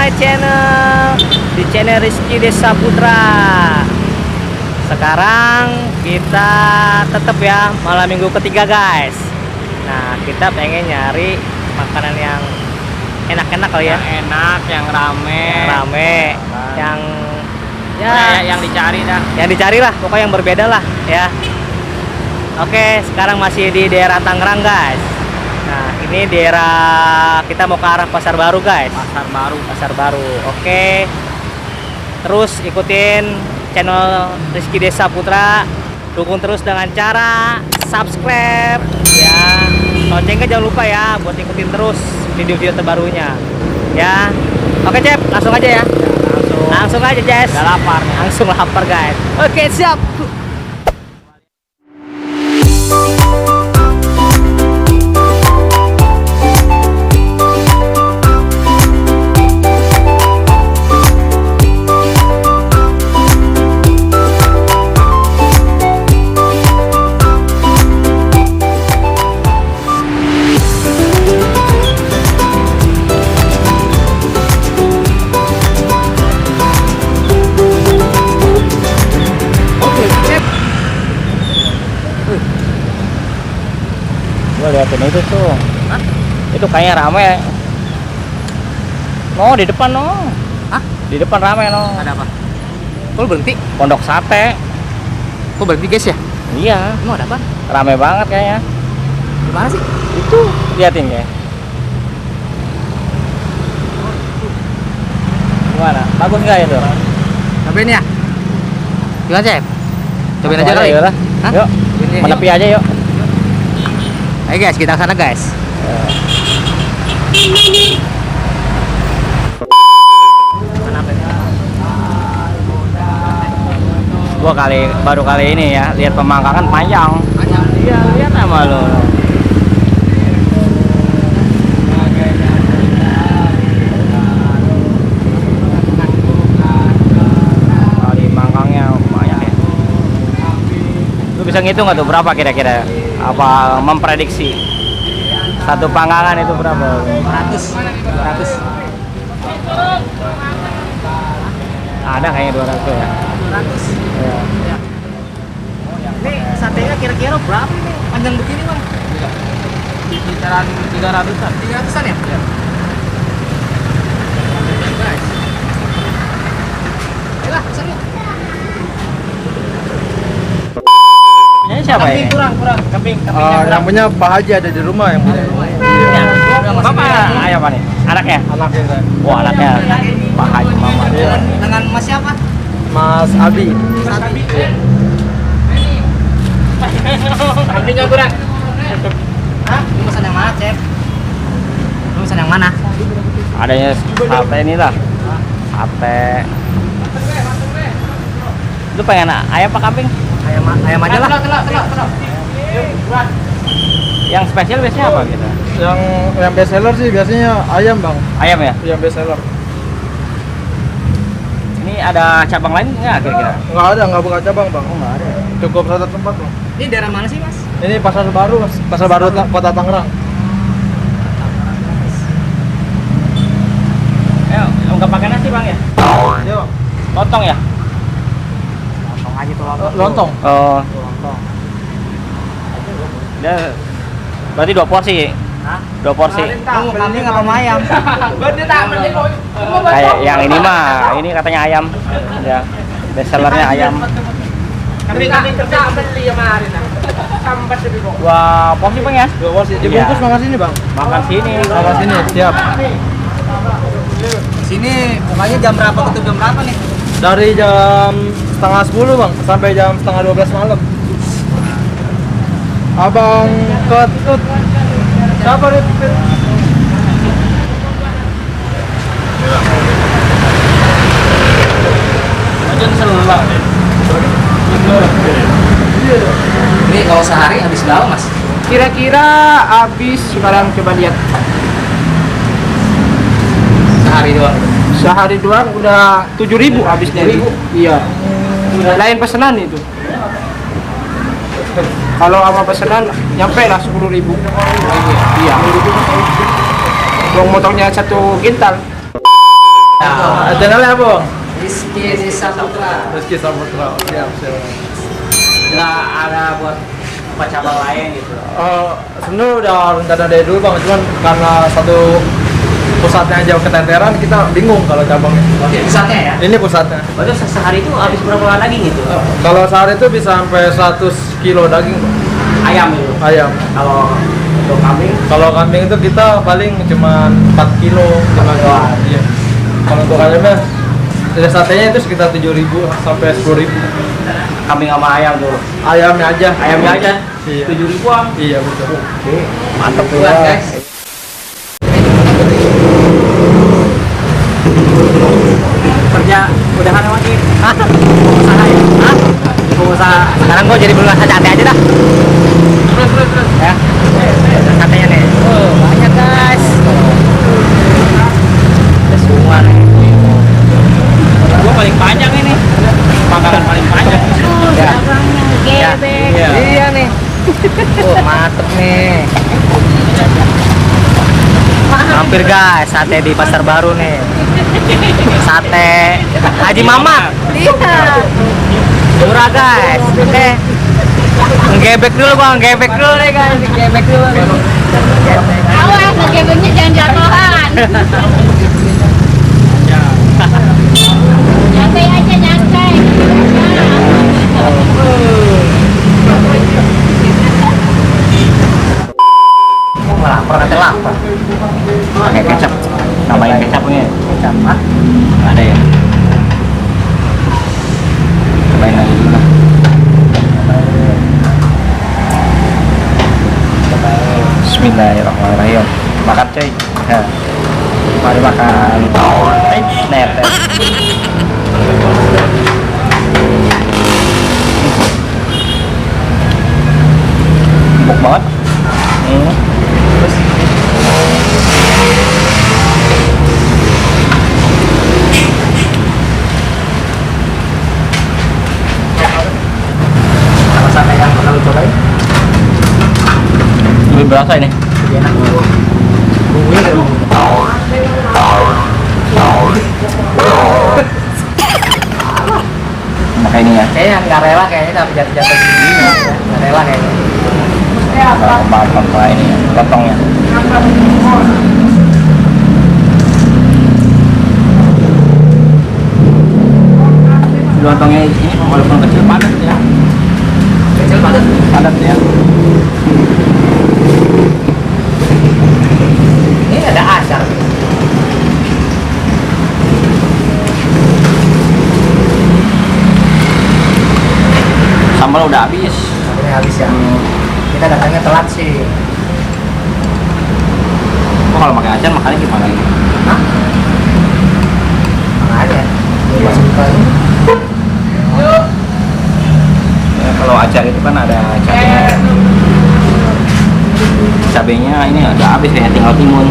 my channel, di channel Rizky Desa Putra. Sekarang kita tetap ya malam minggu ketiga guys. Nah kita pengen nyari makanan yang enak-enak kali ya. Yang enak, yang rame, yang yang dicari dah. Yang dicari lah, pokoknya yang berbeda lah ya. Oke, sekarang masih di daerah Tangerang guys. Nah ini daerah, kita mau ke arah Pasar Baru guys. Pasar Baru. Oke, terus ikutin channel Rizky Desa Putra, dukung terus dengan cara subscribe ya, loncengnya jangan lupa ya buat ikutin terus video-video terbarunya ya. Oke Cep, langsung aja ya. Langsung aja Jess. Udah lapar nih. Langsung lapar guys. Oke siap. Gua liatin itu tuh. Hah? Itu kayaknya rame. No, di depan no. Hah? Di depan rame no. Ada apa? Kok berhenti? Pondok sate. Kok berhenti guys ya? Iya, Emang ada apa? rame banget kayaknya. Gimana sih? Itu liatin ya. Gimana? Bagus nggak itu? Cobain ya? Gimana Cep? Cobain Langsung aja kali? yuk lah. Hah? Yuk, Cobain aja, menepi aja yuk. Ayo guys, kita kesana guys. Gua baru kali ini ya lihat pemangkangan panjang. Iya, lihat sama lo. Kali mangkangnya banyak ya. Lu bisa ngitung nggak tuh berapa kira-kira? Apa memprediksi satu panggangan itu berapa? 200. Ada kayaknya 200 ya. 200. Iya. Ini satenya kira-kira berapa nih? Panjang begini bang? Kisaran 300-an. 300-an ya? Iya. Guys. Ayolah, pesan yuk. Ini siapa ya? Kurang. Kambing Yang punya Pak Haji ada di rumah yang punya. Iya. Bapak ayah apa nih? Anaknya? Anaknya kan. Wah, anaknya Pak Haji Mama. Dengan Mas siapa? Mas Abi. Kambingnya kurang. Hah? Lu pesan yang mana, Cep? Lu pesan yang mana? Adanya sate ini lah. Sate. Lu pengen ayam apa kambing? Ayam aja lah. Yang spesial biasanya apa gitu? Yang best seller sih biasanya ayam bang. Ayam ya? Yang best seller. Ini ada cabang lain nggak kira-kira? Nggak buka cabang bang. Oh, nggak ada. Cukup satu tempat bang. Ini daerah mana sih, Mas? Ini Pasar Baru, Mas. Pasar Baru Kota Tangerang. Nggak pakai nasi bang ya? Iya bang. Lontong ya? Lontong aja tuh lontong. Lontong. Oh, Lontong. dia berarti 2 porsi. Hah? 2 porsi. Lu mau kambing apa mau ayam? Kayak yang ini mah, ini katanya ayam. Ya, best sellernya ayam. Kambing kerja beli kemarin. Sampai sepi kok. 2 porsi bang ya? 2 porsi. Dibungkus Iya. makan sini bang. Makan sini. Makan sini, siap. Sini bukanya jam berapa tutup jam berapa nih? Dari jam setengah 10 bang sampai jam setengah 12 malam. Abang Ketut. Siapa nih? Aja selulah. Ini kalau sehari habis berapa, Mas? Kira-kira habis, sekarang coba lihat, Sehari doang. sehari doang udah 7.000 habisnya. 7.000? Iya. Lain pesanan itu. Kalau sama pesanan nyampe lah 10.000. Iya. Bawang motornya 1 kintal. Channelnya apa bang? Rizky Saputra. Rizky Saputra. Siap siap. Nggak ada buat apa cabang lain gitu. Sebenarnya udah rencana dari dulu bang, cuman karena satu pusatnya aja keteteran, kita bingung kalau cabangnya. Oke, pusatnya ya. Ini pusatnya. Berarti sehari itu habis berapa daging gitu? Kalau sehari itu bisa sampai 100 kilo daging bang. Ayam itu. Ayam. Kalau untuk kambing Kalau kambing itu kita paling cuma 4 kilo, 5 kilo. Iya. Kalau untuk ayamnya, dari satenya itu sekitar 7.000 sampai 10.000. Kambing sama ayam tuh. Ayamnya aja. Ayamnya aja. Iya. 7.000-an. Iya betul. Mantep tuh buat ya. guys. Kerja udahan sama Ki. Hah? Pengusaha ya? Hah? Pengusaha. Sekarang gua jadi pengusaha sate aja dah. Terus. Ya. Satenya nih. Oh, banyak guys. Ada semua nih. Gua paling panjang ini. Pangkalan paling panjang. Ya. Gebek. Ya. Iya nih. Oh, mantep nih. Hampir guys, sate di Pasar Baru nih. Sate Haji Mamat. Iya. Murah guys. Oke. Ngegebek dulu bang, gebek dulu nih guys. Gebek dulu nih. Awas, gebeknya jangan jatuhan. Nyantai aja, nyantai. Lapar nanti lapar. Pakai kecap. Tambahin kecapnya. Kecap. Hah? Nggak ada ya. Tambahin lagi dulu lah. Bismillahirrahmanirrahim. Makan cuy. Ya. Mari makan. Net. Empuk banget. Terus Sama sate yang pernah lu cobain? lebih berasa ini. Lebih enak. Bumbunya dari bumbu. Pakai ini ya. Kayaknya nggak rela kayaknya tapi jatuh-jatuh gini ya. Nggak rela kayaknya. Kalau potong ini ya, potongnya. Lontongnya ini walaupun kecil padat ya. Kecil banget. Padat ya. Ini ada asar. Sambal udah habis. Ini habis ya. Kita datangnya telat sih. Kok kalau pakai acar makannya gimana ini? Hah? Makanya. Masuk ke Ya, kalau acar itu kan ada cabenya. Cabenya ini udah habis kayaknya tinggal timun.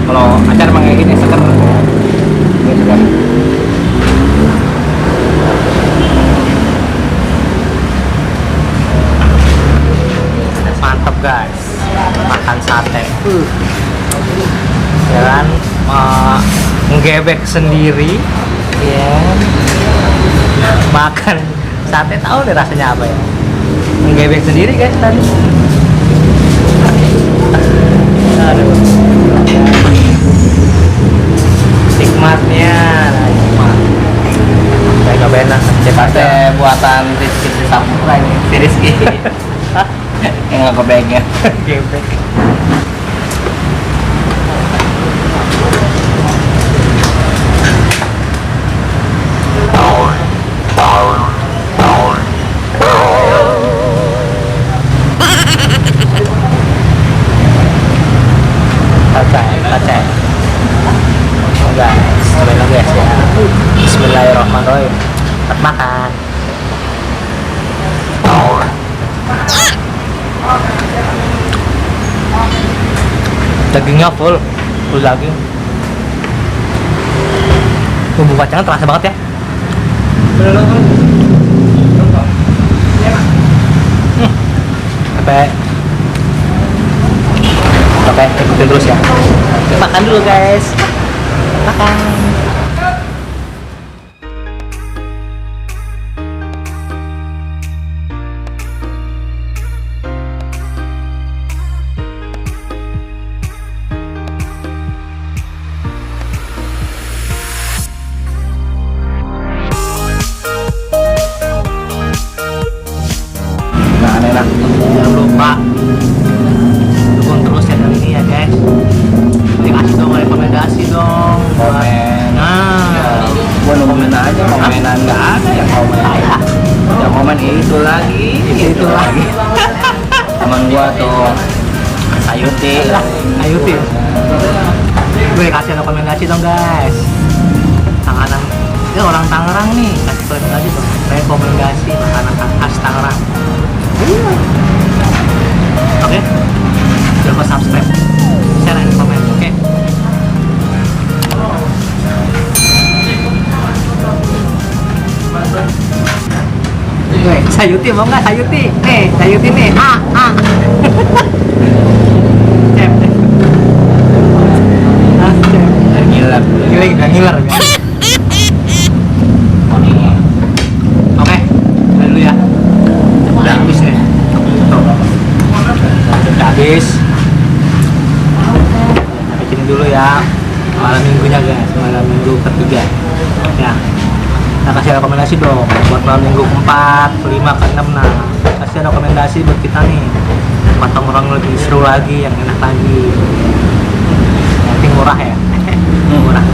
Kalau acar emang kayak gini seger. Ini seger. mantep guys. Makan sate. Ya kan? Ngegebek sendiri. Ya. Makan sate tahu deh rasanya apa ya. Ngegebek sendiri guys tadi. Aduh. Nikmatnya, nikmat. Kayak gak benar. Sate buatan Rizky Saputra ini. Si Rizky. Yang nggak kebayangnya. Gebek. Kacang. Enggak, sebenarnya guys ya. Bismillahirrahmanirrahim. Selamat makan. Dagingnya full daging. Bumbu kacangnya terasa banget ya. Sampai Oke, ikutin terus ya. Makan dulu guys. Makan. Nah, enak. Jangan lupa dukung terus channel ini ya guys. Kasih dong rekomendasi dong. Komen. Nah, Gua nungguin aja komenan nggak ada yang komen. Ya komen itu lagi, itu lagi. Teman gua tuh Sayuti. ayo tim. Gue kasih rekomendasi dong guys. Tanganan, dia orang Tangerang nih. Kasih rekomendasi dong. Rekomendasi makanan khas Tangerang. Oke. Jangan lupa subscribe, share, dan komen. Oke. Weh, Sayuti mau nggak Sayuti? Nih, Sayuti nih. Cep. Cep. Gila. Gila, udah ngiler ya. Oke, udah dulu ya. Udah habis nih. Tuh. Udah habis. Sampai sini dulu ya. Malam minggunya guys, malam minggu ketiga. Ya. Kita kasih rekomendasi dong buat malam minggu keempat, kelima, keenam. Nah, kasih rekomendasi buat kita nih. Buat tongkrong lebih seru lagi, yang enak lagi. Nanti murah ya. Murah.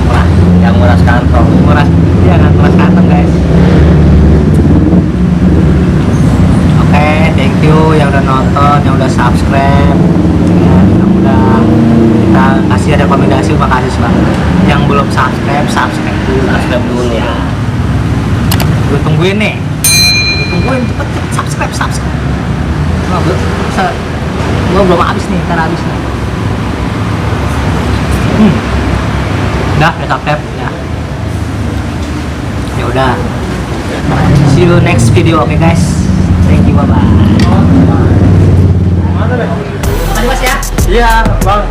Yang murah sekantong. Murah, ya nggak murah kantong guys. Oke, thank you yang udah nonton, yang udah subscribe, ya, yang udah kita kasih rekomendasi, makasih banget. Yang belum subscribe dulu ya. Gue tungguin nih, cepet subscribe. Nah, gue belum habis nih, ntar habis nih. Udah subscribe ya. Ya udah. See you next video, oke guys. Thank you, bye bye. Mana deh? Makasih Mas ya. Iya, Bang.